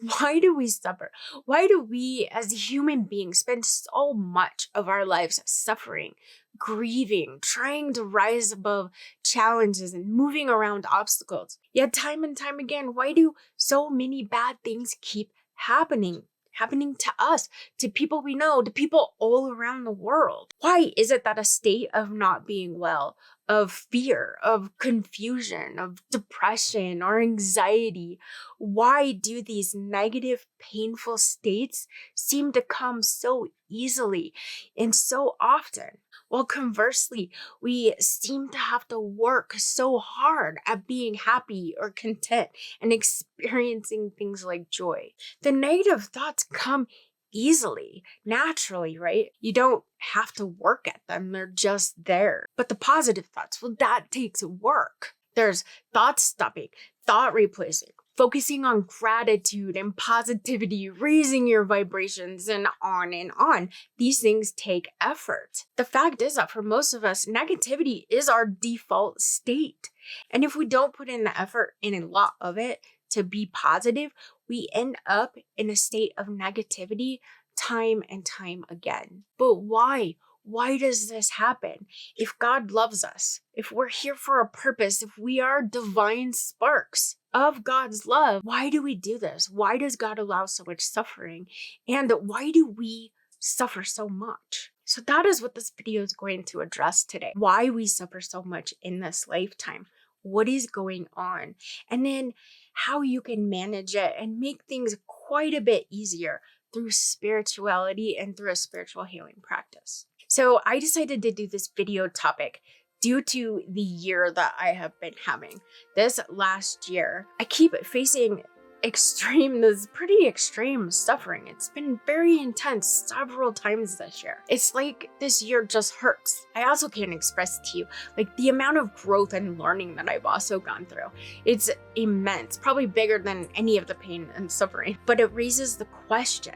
Why do we suffer? Why do we as human beings spend so much of our lives suffering, grieving, trying to rise above challenges and moving around obstacles? Yet time and time again, why do so many bad things keep happening? Happening to us, to people we know, to people all around the world. Why is it that a state of not being well, of fear, of confusion, of depression or anxiety, why do these negative, painful states seem to come so easily and so often? While conversely, we seem to have to work so hard at being happy or content and experiencing things like joy. The negative thoughts come easily, naturally, right? You don't have to work at them, they're just there. But the positive thoughts, well, that takes work. There's thought stopping, thought replacing, focusing on gratitude and positivity, raising your vibrations, and on and on. These things take effort. The fact is that for most of us, negativity is our default state. And if we don't put in the effort and a lot of it to be positive, we end up in a state of negativity time and time again. But why? Why does this happen? If God loves us, if we're here for a purpose, if we are divine sparks of God's love, why do we do this? Why does God allow so much suffering? And why do we suffer so much? So that is what this video is going to address today. Why we suffer so much in this lifetime. What is going on? And then how you can manage it and make things quite a bit easier through spirituality and through a spiritual healing practice. So I decided to do this video topic due to the year that I have been having. This last year, I keep facing this pretty extreme suffering. It's been very intense several times this year. It's like this year just hurts. I also can't express to you like the amount of growth and learning that I've also gone through. It's immense, probably bigger than any of the pain and suffering. But it raises the question,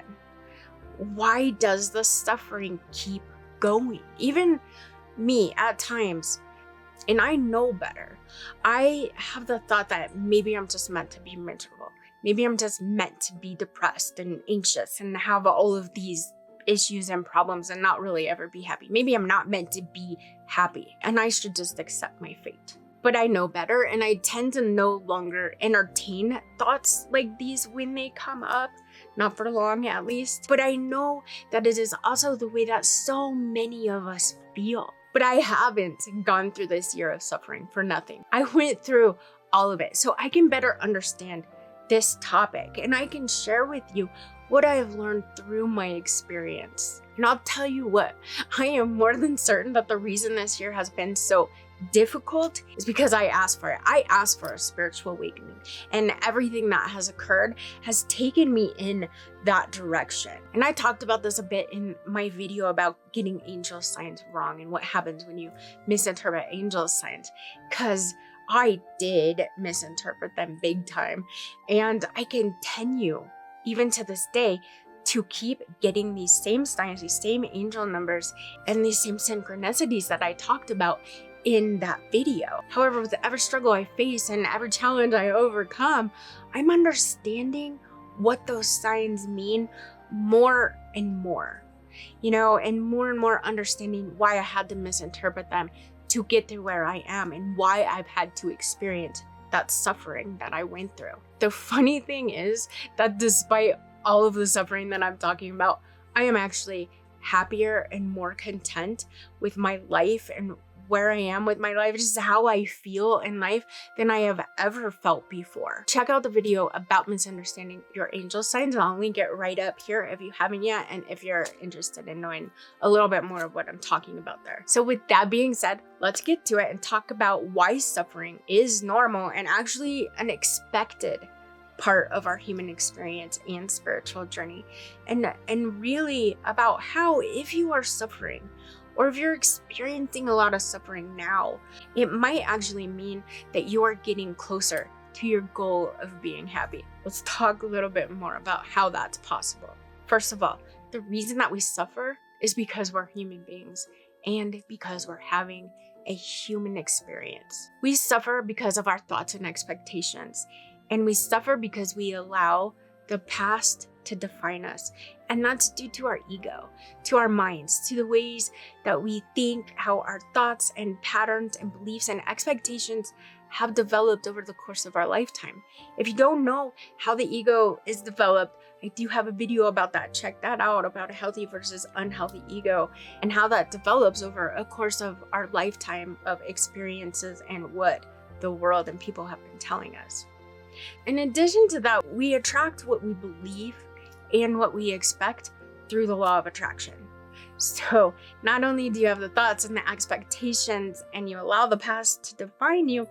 why does the suffering keep going? Even me at times, and I know better, I have the thought that maybe I'm just meant to be miserable. Maybe I'm just meant to be depressed and anxious and have all of these issues and problems and not really ever be happy. Maybe I'm not meant to be happy and I should just accept my fate. But I know better, and I tend to no longer entertain thoughts like these when they come up. Not for long, at least. But I know that it is also the way that so many of us feel. But I haven't gone through this year of suffering for nothing. I went through all of it so I can better understand this topic, and I can share with you what I have learned through my experience. And I'll tell you what, I am more than certain that the reason this year has been so difficult is because I asked for it. I asked for a spiritual awakening, and everything that has occurred has taken me in that direction. And I talked about this a bit in my video about getting angel signs wrong and what happens when you misinterpret angel signs, because I did misinterpret them big time. And I continue, even to this day, to keep getting these same signs, these same angel numbers, and these same synchronicities that I talked about in that video. However, with every struggle I face and every challenge I overcome, I'm understanding what those signs mean more and more, and more understanding why I had to misinterpret them to get to where I am and why I've had to experience that suffering that I went through. The funny thing is that despite all of the suffering that I'm talking about, I am actually happier and more content with my life and where I am with my life, just how I feel in life than I have ever felt before. Check out the video about misunderstanding your angel signs. I'll link it right up here if you haven't yet, and if you're interested in knowing a little bit more of what I'm talking about there. So with that being said, let's get to it and talk about why suffering is normal and actually an expected part of our human experience and spiritual journey, and really about how, if you are suffering, or if you're experiencing a lot of suffering now, it might actually mean that you are getting closer to your goal of being happy. Let's talk a little bit more about how that's possible. First of all, the reason that we suffer is because we're human beings and because we're having a human experience. We suffer because of our thoughts and expectations, and we suffer because we allow the past to define us. And that's due to our ego, to our minds, to the ways that we think, how our thoughts and patterns and beliefs and expectations have developed over the course of our lifetime. If you don't know how the ego is developed, I do have a video about that. Check that out, about a healthy versus unhealthy ego and how that develops over a course of our lifetime of experiences and what the world and people have been telling us. In addition to that, we attract what we believe and what we expect through the law of attraction. So not only do you have the thoughts and the expectations and you allow the past to define you,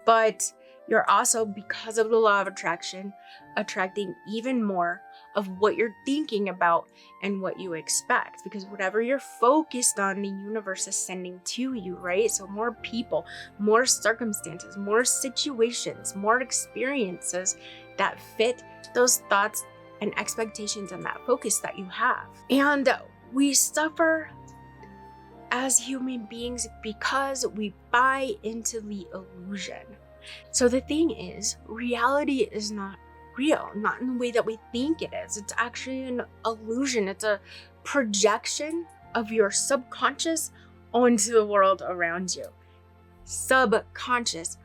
but you're also, because of the law of attraction, attracting even more of what you're thinking about and what you expect. Because whatever you're focused on, the universe is sending to you, right? So more people, more circumstances, more situations, more experiences that fit those thoughts and expectations and that focus that you have. And we suffer as human beings because we buy into the illusion. So the thing is, reality is not real, not in the way that we think it is. It's actually an illusion. It's a projection of your subconscious onto the world around you. Subconscious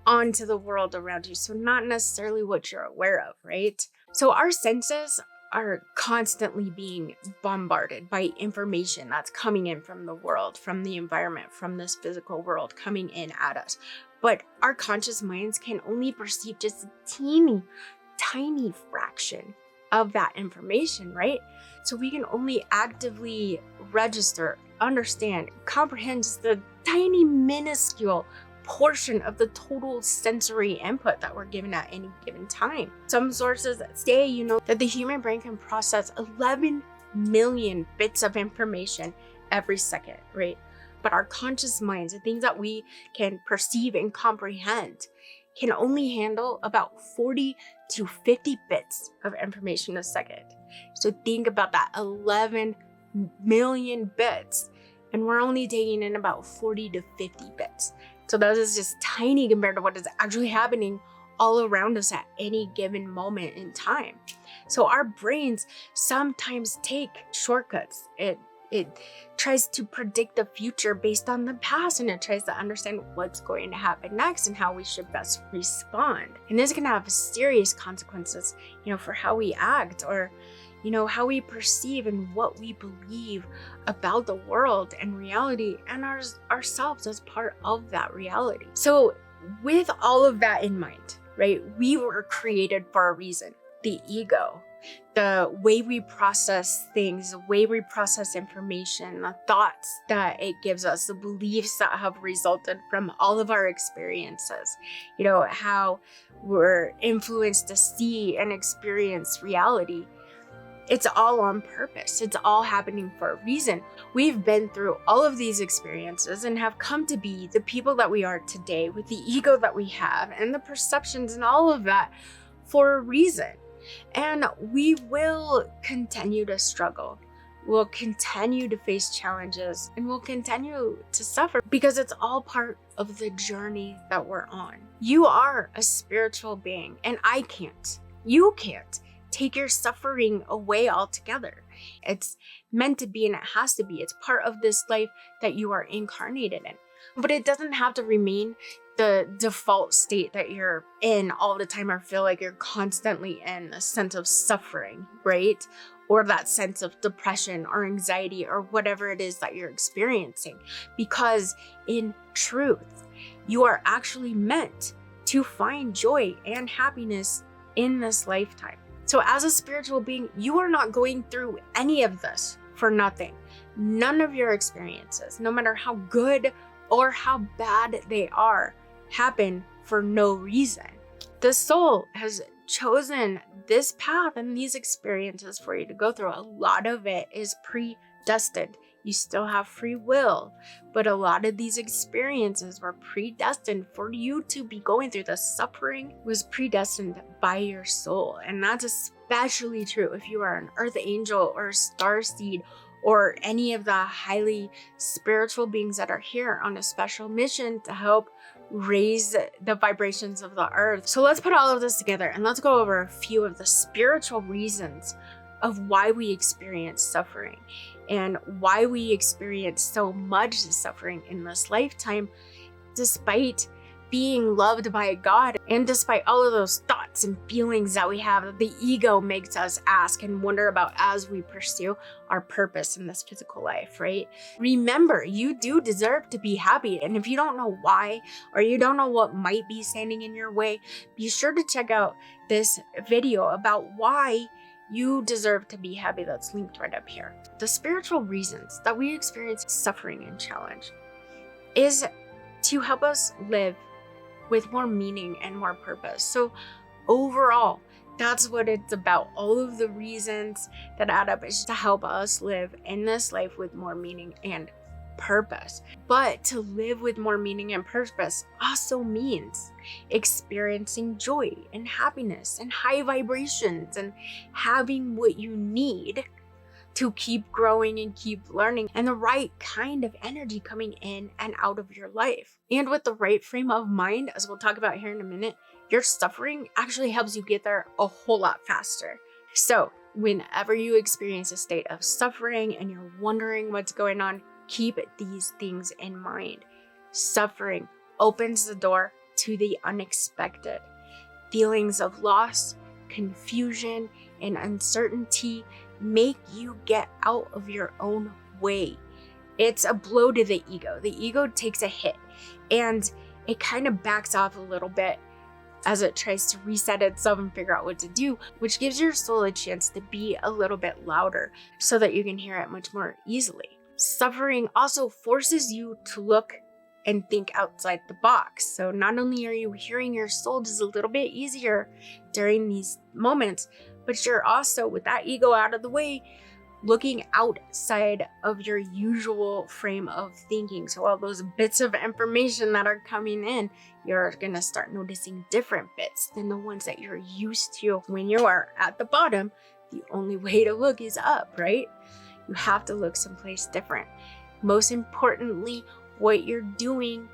onto the world around you. So not necessarily what you're aware of, right? So our senses are constantly being bombarded by information that's coming in from the world, from the environment, from this physical world coming in at us. But our conscious minds can only perceive just a teeny, tiny fraction of that information, right? So we can only actively register, understand, comprehend just the tiny, minuscule portion of the total sensory input that we're given at any given time. Some sources say, that the human brain can process 11 million bits of information every second, right? But our conscious minds, the things that we can perceive and comprehend, can only handle about 40 to 50 bits of information a second. So think about that, 11 million bits, and we're only taking in about 40 to 50 bits. So that is just tiny compared to what is actually happening all around us at any given moment in time. So our brains sometimes take shortcuts. It tries to predict the future based on the past, and it tries to understand what's going to happen next and how we should best respond. And this can have serious consequences, for how we act or, how we perceive and what we believe about the world and reality and ourselves as part of that reality. So with all of that in mind, right, we were created for a reason. The ego, the way we process things, the way we process information, the thoughts that it gives us, the beliefs that have resulted from all of our experiences, how we're influenced to see and experience reality. It's all on purpose. It's all happening for a reason. We've been through all of these experiences and have come to be the people that we are today with the ego that we have and the perceptions and all of that for a reason. And we will continue to struggle. We'll continue to face challenges and we'll continue to suffer because it's all part of the journey that we're on. You are a spiritual being, and you can't take your suffering away altogether. It's meant to be and it has to be. It's part of this life that you are incarnated in. But it doesn't have to remain the default state that you're in all the time or feel like you're constantly in a sense of suffering, right? Or that sense of depression or anxiety or whatever it is that you're experiencing. Because in truth, you are actually meant to find joy and happiness in this lifetime. So as a spiritual being, you are not going through any of this for nothing. None of your experiences, no matter how good or how bad they are, happen for no reason. The soul has chosen this path and these experiences for you to go through. A lot of it is predestined. You still have free will, but a lot of these experiences were predestined for you to be going through. The suffering was predestined by your soul. And that's especially true if you are an earth angel or a starseed or any of the highly spiritual beings that are here on a special mission to help raise the vibrations of the earth. So let's put all of this together and let's go over a few of the spiritual reasons of why we experience suffering and why we experience so much suffering in this lifetime, despite being loved by God, and despite all of those thoughts and feelings that we have that the ego makes us ask and wonder about as we pursue our purpose in this physical life, right? Remember, you do deserve to be happy. And if you don't know why, or you don't know what might be standing in your way, be sure to check out this video about why you deserve to be happy that's linked right up here. The spiritual reasons that we experience suffering and challenge is to help us live with more meaning and more purpose. So overall, that's what it's about. All of the reasons that add up is to help us live in this life with more meaning and purpose. But to live with more meaning and purpose also means experiencing joy and happiness and high vibrations and having what you need to keep growing and keep learning, and the right kind of energy coming in and out of your life. And with the right frame of mind, as we'll talk about here in a minute, your suffering actually helps you get there a whole lot faster. So whenever you experience a state of suffering and you're wondering what's going on, keep these things in mind. Suffering opens the door to the unexpected. Feelings of loss, confusion, and uncertainty make you get out of your own way. It's a blow to the ego. The ego takes a hit and it kind of backs off a little bit as it tries to reset itself and figure out what to do, which gives your soul a chance to be a little bit louder so that you can hear it much more easily. Suffering also forces you to look and think outside the box. So not only are you hearing your soul just a little bit easier during these moments, but you're also, with that ego out of the way, looking outside of your usual frame of thinking. So all those bits of information that are coming in, you're gonna start noticing different bits than the ones that you're used to. When you are at the bottom, the only way to look is up, right? You have to look someplace different. Most importantly, what you're doing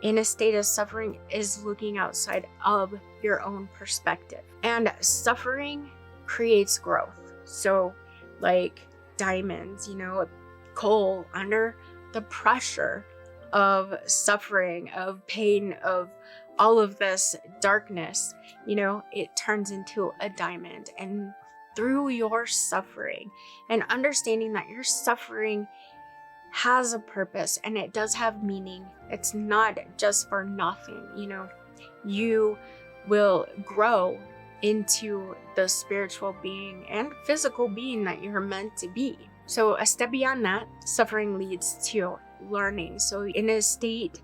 in a state of suffering is looking outside of your own perspective. And suffering creates growth. So like diamonds, coal under the pressure of suffering, of pain, of all of this darkness, it turns into a diamond. And through your suffering and understanding that your suffering has a purpose and it does have meaning, it's not just for nothing, you will grow into the spiritual being and physical being that you're meant to be. So a step beyond that, suffering leads to learning. So in a state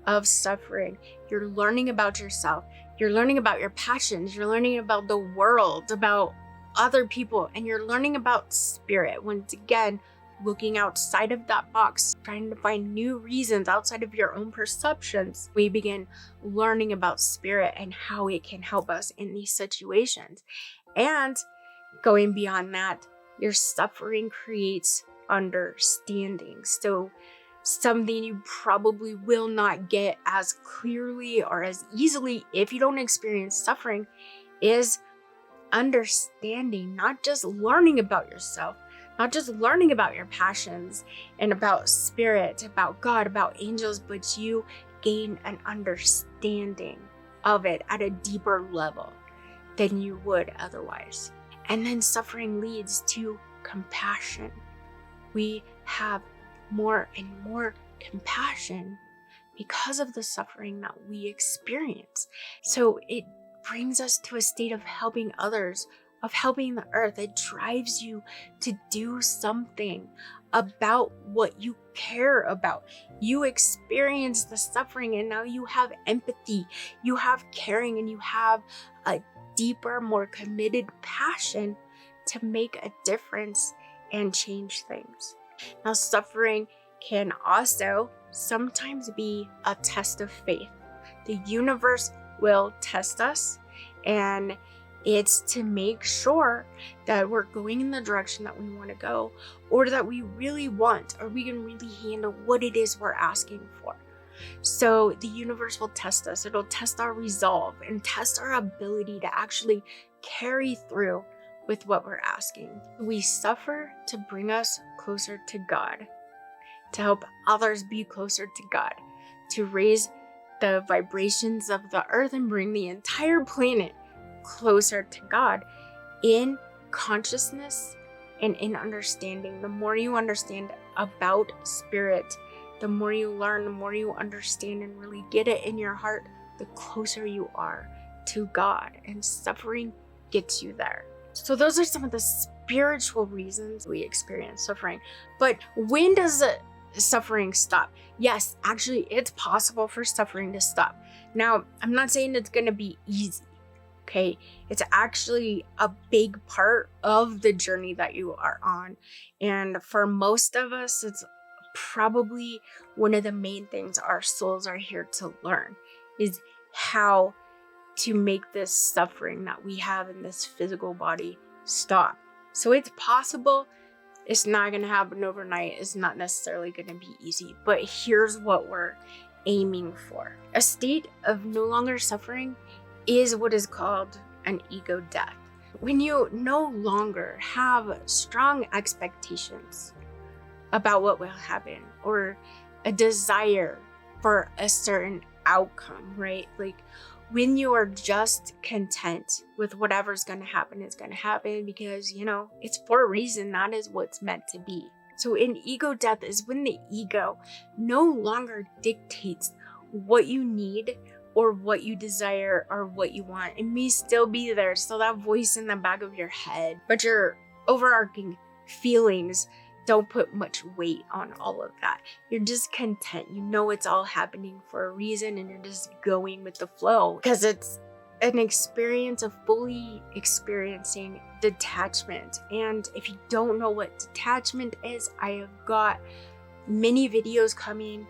of suffering, you're learning about yourself, you're learning about your passions, you're learning about the world, about other people, and you're learning about spirit. Once again, looking outside of that box, trying to find new reasons outside of your own perceptions, we begin learning about spirit and how it can help us in these situations. And going beyond that, your suffering creates understanding. So something you probably will not get as clearly or as easily if you don't experience suffering is understanding, not just learning about yourself, not just learning about your passions and about spirit, about God, about angels, but you gain an understanding of it at a deeper level than you would otherwise. And then suffering leads to compassion. We have more and more compassion because of the suffering that we experience. So it brings us to a state of helping others, of helping the earth. It drives you to do something about what you care about. You experience the suffering and now you have empathy, you have caring, and you have a deeper, more committed passion to make a difference and change things. Now, suffering can also sometimes be a test of faith. The universe will test us, and it's to make sure that we're going in the direction that we want to go, or that we really want, or we can really handle what it is we're asking for. So the universe will test us. It'll test our resolve and test our ability to actually carry through with what we're asking. We suffer to bring us closer to God, to help others be closer to God, to raise the vibrations of the earth and bring the entire planet closer to God in consciousness and in understanding. The more you understand about spirit, the more you learn, the more you understand and really get it in your heart, the closer you are to God, and suffering gets you there. So those are some of the spiritual reasons we experience suffering. But when does suffering stop? Yes, actually, it's possible for suffering to stop. Now, I'm not saying it's going to be easy. Okay, it's actually a big part of the journey that you are on. And for most of us, it's probably one of the main things our souls are here to learn, is how to make this suffering that we have in this physical body stop. So it's possible. It's not going to happen overnight. It's not necessarily going to be easy. But here's what we're aiming for. A state of no longer suffering is what is called an ego death. When you no longer have strong expectations about what will happen, or a desire for a certain outcome, right? Like when you are just content with whatever's going to happen is going to happen, because, it's for a reason. That is what's meant to be. So in ego death is when the ego no longer dictates what you need or what you desire or what you want. It may still be there, still that voice in the back of your head, but your overarching feelings don't put much weight on all of that. You're just content. You know it's all happening for a reason, and you're just going with the flow, because it's an experience of fully experiencing detachment. And if you don't know what detachment is, I have got many videos coming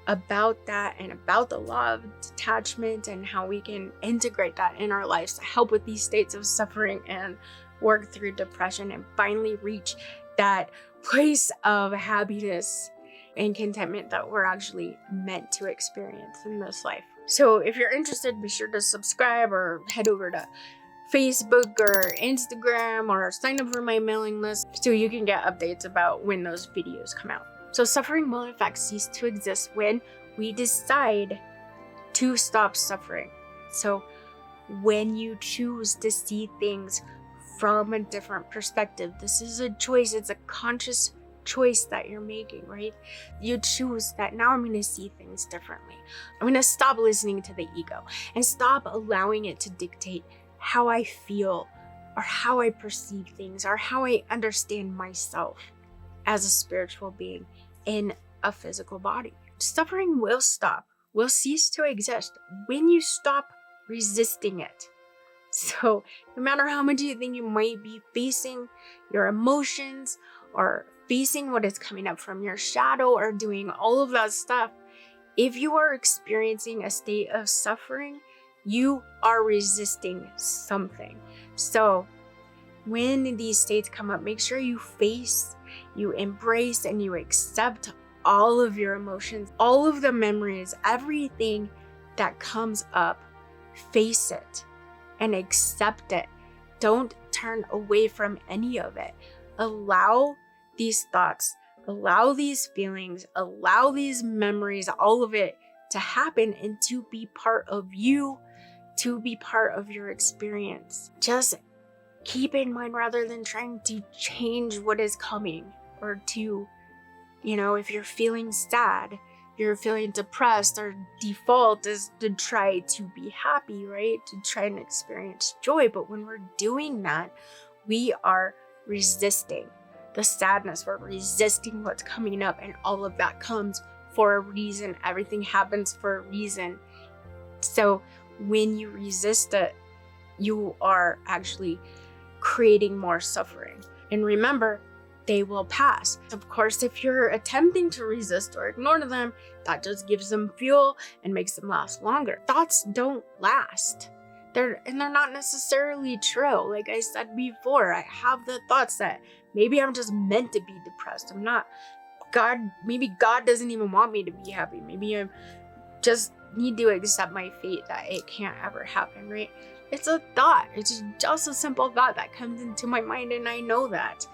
about that and about the law of detachment and how we can integrate that in our lives to help with these states of suffering and work through depression and finally reach that place of happiness and contentment that we're actually meant to experience in this life. So if you're interested, be sure to subscribe or head over to Facebook or Instagram or sign up for my mailing list so you can get updates about when those videos come out. So suffering will in fact cease to exist when we decide to stop suffering. So when you choose to see things from a different perspective, this is a choice. It's a conscious choice that you're making, right? You choose that now I'm going to see things differently. I'm going to stop listening to the ego and stop allowing it to dictate how I feel or how I perceive things or how I understand myself as a spiritual being in a physical body. Suffering will stop, will cease to exist when you stop resisting it. So no matter how much you think you might be facing your emotions or facing what is coming up from your shadow or doing all of that stuff, if you are experiencing a state of suffering, you are resisting something. So when these states come up, make sure you face, you embrace, and you accept all of your emotions, all of the memories, everything that comes up. Face it and accept it. Don't turn away from any of it. Allow these thoughts, allow these feelings, allow these memories, all of it to happen and to be part of you, to be part of your experience. Just keep in mind, rather than trying to change what is coming, or to, if you're feeling sad, you're feeling depressed, our default is to try to be happy, right? To try and experience joy. But when we're doing that, we are resisting the sadness. We're resisting what's coming up, and all of that comes for a reason. Everything happens for a reason. So when you resist it, you are actually creating more suffering. And remember, they will pass. Of course, if you're attempting to resist or ignore them, that just gives them fuel and makes them last longer. Thoughts don't last. They're not necessarily true. Like I said before, I have the thoughts that maybe I'm just meant to be depressed. Maybe God doesn't even want me to be happy. Maybe I'm just need to accept my fate that it can't ever happen, right? It's a thought. It's just a simple thought that comes into my mind, and I know that,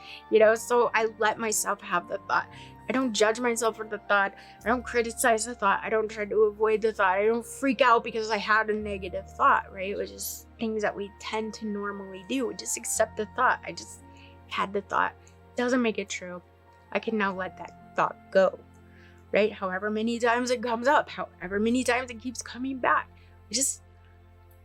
so I let myself have the thought. I don't judge myself for the thought. I don't criticize the thought. I don't try to avoid the thought. I don't freak out because I had a negative thought, right? Which is things that we tend to normally do. We just accept the thought. I just had the thought. Doesn't make it true. I can now let that thought go, right? However many times it comes up, however many times it keeps coming back, we just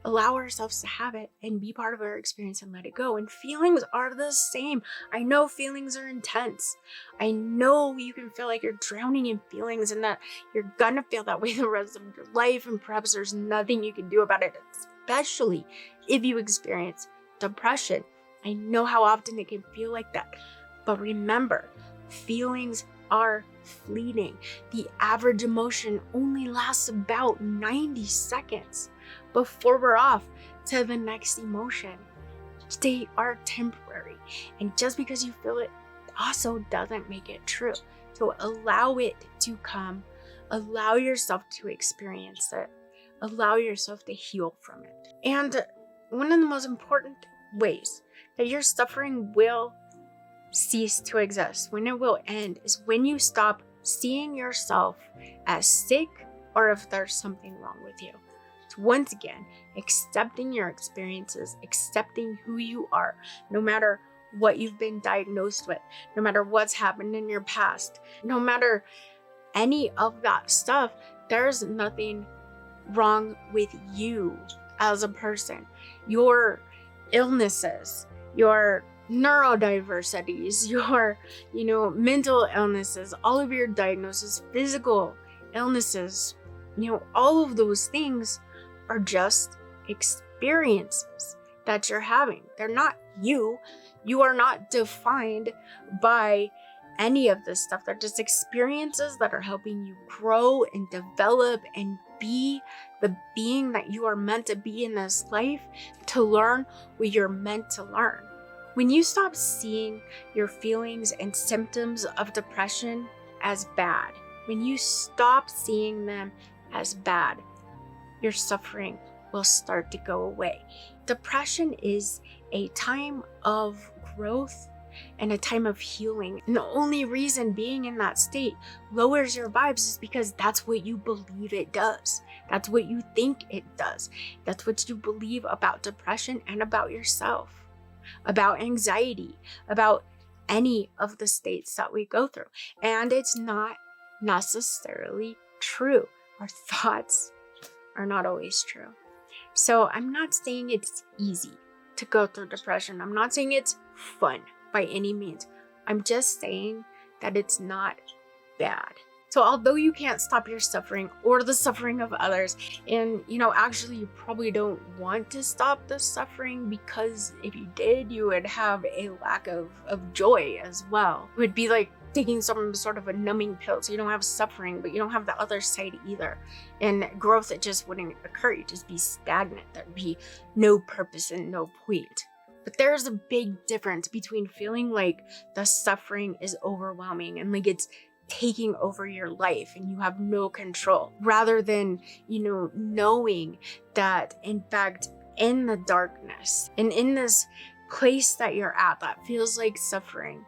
allow ourselves to have it and be part of our experience and let it go. And feelings are the same. I know feelings are intense. I know you can feel like you're drowning in feelings and that you're gonna feel that way the rest of your life, and perhaps there's nothing you can do about it, especially if you experience depression. I know how often it can feel like that. But remember, feelings are fleeting. The average emotion only lasts about 90 seconds before we're off to the next emotion. They are temporary. And just because you feel it also doesn't make it true. So allow it to come. Allow yourself to experience it. Allow yourself to heal from it. And one of the most important ways that your suffering will cease to exist, when it will end, is when you stop seeing yourself as sick or if there's something wrong with you. So once again, accepting your experiences, accepting who you are, no matter what you've been diagnosed with, no matter what's happened in your past, no matter any of that stuff, there's nothing wrong with you as a person. Your illnesses, your neurodiversities, your, mental illnesses, all of your diagnoses, physical illnesses, all of those things are just experiences that you're having. They're not you. You are not defined by any of this stuff. They're just experiences that are helping you grow and develop and be the being that you are meant to be in this life, to learn what you're meant to learn. When you stop seeing your feelings and symptoms of depression as bad, when you stop seeing them as bad, your suffering will start to go away. Depression is a time of growth and a time of healing. And the only reason being in that state lowers your vibes is because that's what you believe it does. That's what you think it does. That's what you believe about depression and about yourself, about anxiety, about any of the states that we go through. And it's not necessarily true. Our thoughts are not always true. So I'm not saying it's easy to go through depression. I'm not saying it's fun by any means. I'm just saying that it's not bad. So although you can't stop your suffering or the suffering of others, and actually you probably don't want to stop the suffering, because if you did, you would have a lack of joy as well. It would be like taking some sort of a numbing pill, so you don't have suffering, but you don't have the other side either. And growth, it just wouldn't occur. You'd just be stagnant. There'd be no purpose and no point. But there's a big difference between feeling like the suffering is overwhelming and like it's taking over your life and you have no control, rather than, knowing that in fact, in the darkness and in this place that you're at that feels like suffering,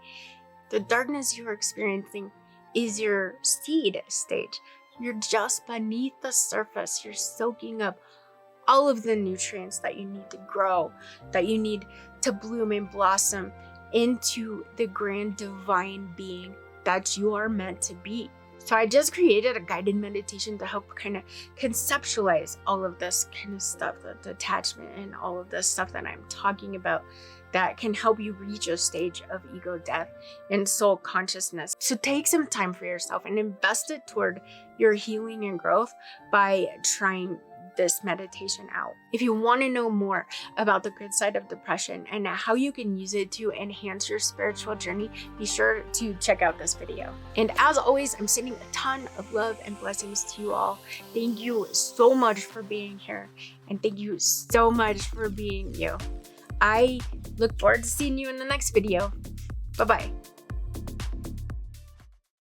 the darkness you're experiencing is your seed stage. You're just beneath the surface. You're soaking up all of the nutrients that you need to grow, that you need to bloom and blossom into the grand divine being that you are meant to be. So I just created a guided meditation to help kind of conceptualize all of this kind of stuff, the detachment and all of this stuff that I'm talking about, that can help you reach a stage of ego death and soul consciousness. So take some time for yourself and invest it toward your healing and growth by trying this meditation out. If you want to know more about the good side of depression and how you can use it to enhance your spiritual journey, be sure to check out this video. And as always, I'm sending a ton of love and blessings to you all. Thank you so much for being here, and thank you so much for being you. I look forward to seeing you in the next video. Bye-bye.